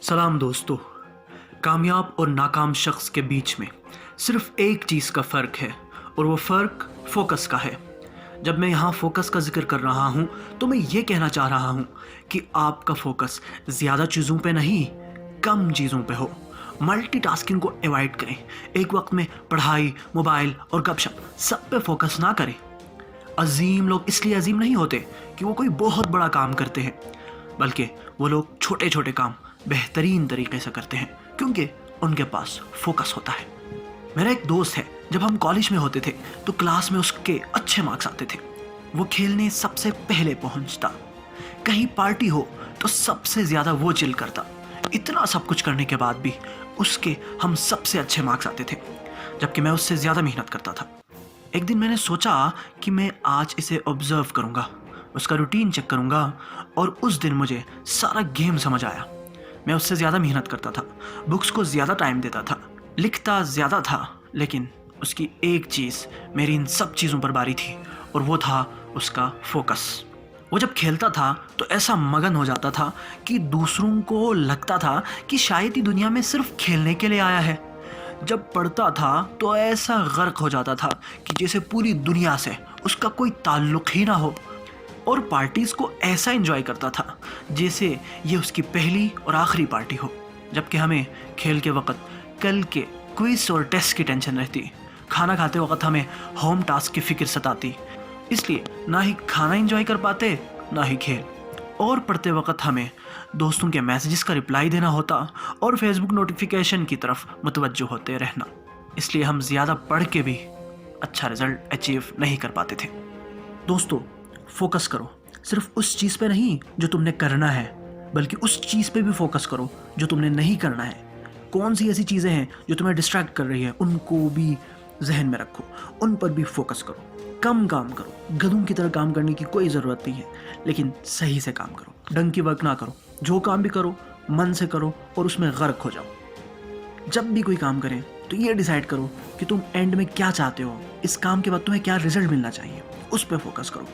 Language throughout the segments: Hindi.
सलाम दोस्तों। कामयाब और नाकाम शख्स के बीच में सिर्फ एक चीज़ का फ़र्क है और वो फ़र्क फोकस का है। जब मैं यहाँ फोकस का जिक्र कर रहा हूँ तो मैं ये कहना चाह रहा हूँ कि आपका फोकस ज़्यादा चीज़ों पे नहीं, कम चीज़ों पे हो। मल्टीटास्किंग को अवॉइड करें। एक वक्त में पढ़ाई, मोबाइल और गपशप सब पे फोकस ना करें। अजीम लोग इसलिए अजीम नहीं होते कि वो कोई बहुत बड़ा काम करते हैं, बल्कि वो लोग छोटे छोटे काम बेहतरीन तरीके से करते हैं क्योंकि उनके पास फोकस होता है। मेरा एक दोस्त है, जब हम कॉलेज में होते थे तो क्लास में उसके अच्छे मार्क्स आते थे। वो खेलने सबसे पहले पहुंचता, कहीं पार्टी हो तो सबसे ज़्यादा वो चिल करता। इतना सब कुछ करने के बाद भी उसके हम सबसे अच्छे मार्क्स आते थे, जबकि मैं उससे ज़्यादा मेहनत करता था। एक दिन मैंने सोचा कि मैं आज इसे ऑब्जर्व करूँगा, उसका रूटीन चेक करूँगा, और उस दिन मुझे सारा गेम समझ आया। मैं उससे ज़्यादा मेहनत करता था, बुक्स को ज़्यादा टाइम देता था, लिखता ज़्यादा था, लेकिन उसकी एक चीज़ मेरी इन सब चीज़ों पर बारी थी और वो था उसका फोकस। वो जब खेलता था तो ऐसा मगन हो जाता था कि दूसरों को लगता था कि शायद ही दुनिया में सिर्फ खेलने के लिए आया है। जब पढ़ता था तो ऐसा गर्क हो जाता था कि जैसे पूरी दुनिया से उसका कोई ताल्लुक ही ना हो, और पार्टीज़ को ऐसा एंजॉय करता था जैसे ये उसकी पहली और आखिरी पार्टी हो। जबकि हमें खेल के वक्त कल के क्विज और टेस्ट की टेंशन रहती, खाना खाते वक्त हमें होम टास्क की फ़िक्र सताती, इसलिए ना ही खाना एंजॉय कर पाते ना ही खेल। और पढ़ते वक्त हमें दोस्तों के मैसेजेस का रिप्लाई देना होता और फेसबुक नोटिफिकेशन की तरफ मुतवज्जो होते रहना, इसलिए हम ज़्यादा पढ़ के भी अच्छा रिजल्ट अचीव नहीं कर पाते थे। दोस्तों, फोकस करो, सिर्फ उस चीज़ पे नहीं जो तुमने करना है, बल्कि उस चीज़ पे भी फोकस करो जो तुमने नहीं करना है। कौन सी ऐसी चीज़ें हैं जो तुम्हें डिस्ट्रैक्ट कर रही है, उनको भी जहन में रखो, उन पर भी फोकस करो। कम काम करो, गधों की तरह काम करने की कोई ज़रूरत नहीं है, लेकिन सही से काम करो, डंकी वर्क ना करो। जो काम भी करो मन से करो और उसमें गर्क हो जाओ। जब भी कोई काम करें तो ये डिसाइड करो कि तुम एंड में क्या चाहते हो, इस काम के बाद तुम्हें क्या रिजल्ट मिलना चाहिए, उस पर फोकस करो,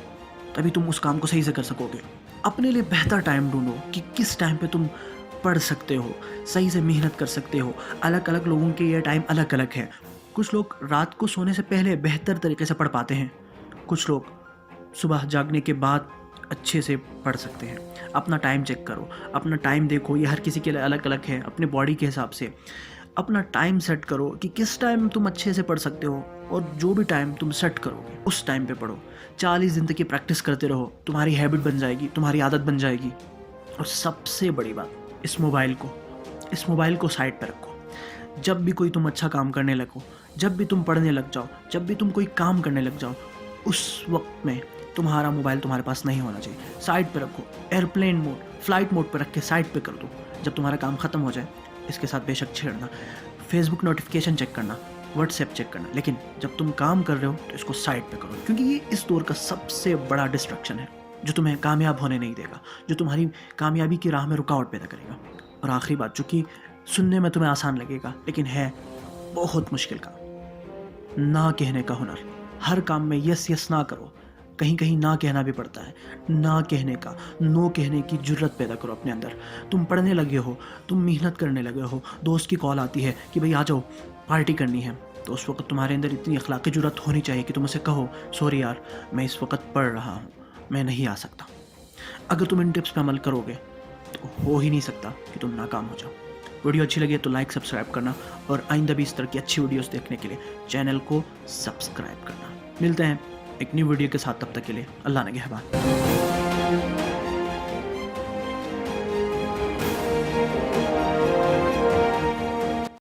तभी तुम उस काम को सही से कर सकोगे। अपने लिए बेहतर टाइम ढूंढो कि किस टाइम पे तुम पढ़ सकते हो, सही से मेहनत कर सकते हो। अलग अलग लोगों के ये टाइम अलग अलग है। कुछ लोग रात को सोने से पहले बेहतर तरीके से पढ़ पाते हैं, कुछ लोग सुबह जागने के बाद अच्छे से पढ़ सकते हैं। अपना टाइम चेक करो, अपना टाइम देखो, ये हर किसी के लिए अलग अलग है। अपने बॉडी के हिसाब से अपना टाइम सेट करो कि किस टाइम तुम अच्छे से पढ़ सकते हो, और जो भी टाइम तुम सेट करोगे उस टाइम पे पढ़ो। 40 दिन तक की प्रैक्टिस करते रहो, तुम्हारी हैबिट बन जाएगी, तुम्हारी आदत बन जाएगी। और सबसे बड़ी बात, इस मोबाइल को साइड पर रखो। जब भी कोई तुम अच्छा काम करने लगो, जब भी तुम पढ़ने लग जाओ, जब भी तुम कोई काम करने लग जाओ, उस वक्त में तुम्हारा मोबाइल तुम्हारे पास नहीं होना चाहिए। साइड पे रखो, एयरप्लेन मोड, फ्लाइट मोड पर रख के साइड पे कर दो। जब तुम्हारा काम ख़त्म हो जाए, इसके साथ बेशक छेड़ना, फेसबुक नोटिफिकेशन चेक करना, व्हाट्सएप चेक करना, लेकिन जब तुम काम कर रहे हो तो इसको साइड पे करो, क्योंकि ये इस दौर का सबसे बड़ा डिस्ट्रैक्शन है जो तुम्हें कामयाब होने नहीं देगा, जो तुम्हारी कामयाबी की राह में रुकावट पैदा करेगा। और आखिरी बात, जो कि सुनने में तुम्हें आसान लगेगा लेकिन है बहुत मुश्किल का, ना कहने का हुनर। हर काम में यस ना करो, कहीं कहीं ना कहना भी पड़ता है। ना कहने का, नो कहने की जुर्रत पैदा करो अपने अंदर। तुम पढ़ने लगे हो, तुम मेहनत करने लगे हो, दोस्त की कॉल आती है कि भाई आ जाओ पार्टी करनी है, तो उस वक्त तुम्हारे अंदर इतनी अखलाकी जुर्रत होनी चाहिए कि तुम उसे कहो, सॉरी यार मैं इस वक्त पढ़ रहा हूँ, मैं नहीं आ सकता। अगर तुम इन टिप्स पर अमल करोगे तो हो ही नहीं सकता कि तुम नाकाम हो जाओ। वीडियो अच्छी लगे तो लाइक सब्सक्राइब करना, और आइंदा भी इस तरह की अच्छी वीडियोस देखने के लिए चैनल को सब्सक्राइब करना। मिलते हैं एक न्यू वीडियो के साथ, तब तक के लिए अल्लाह निगहबान।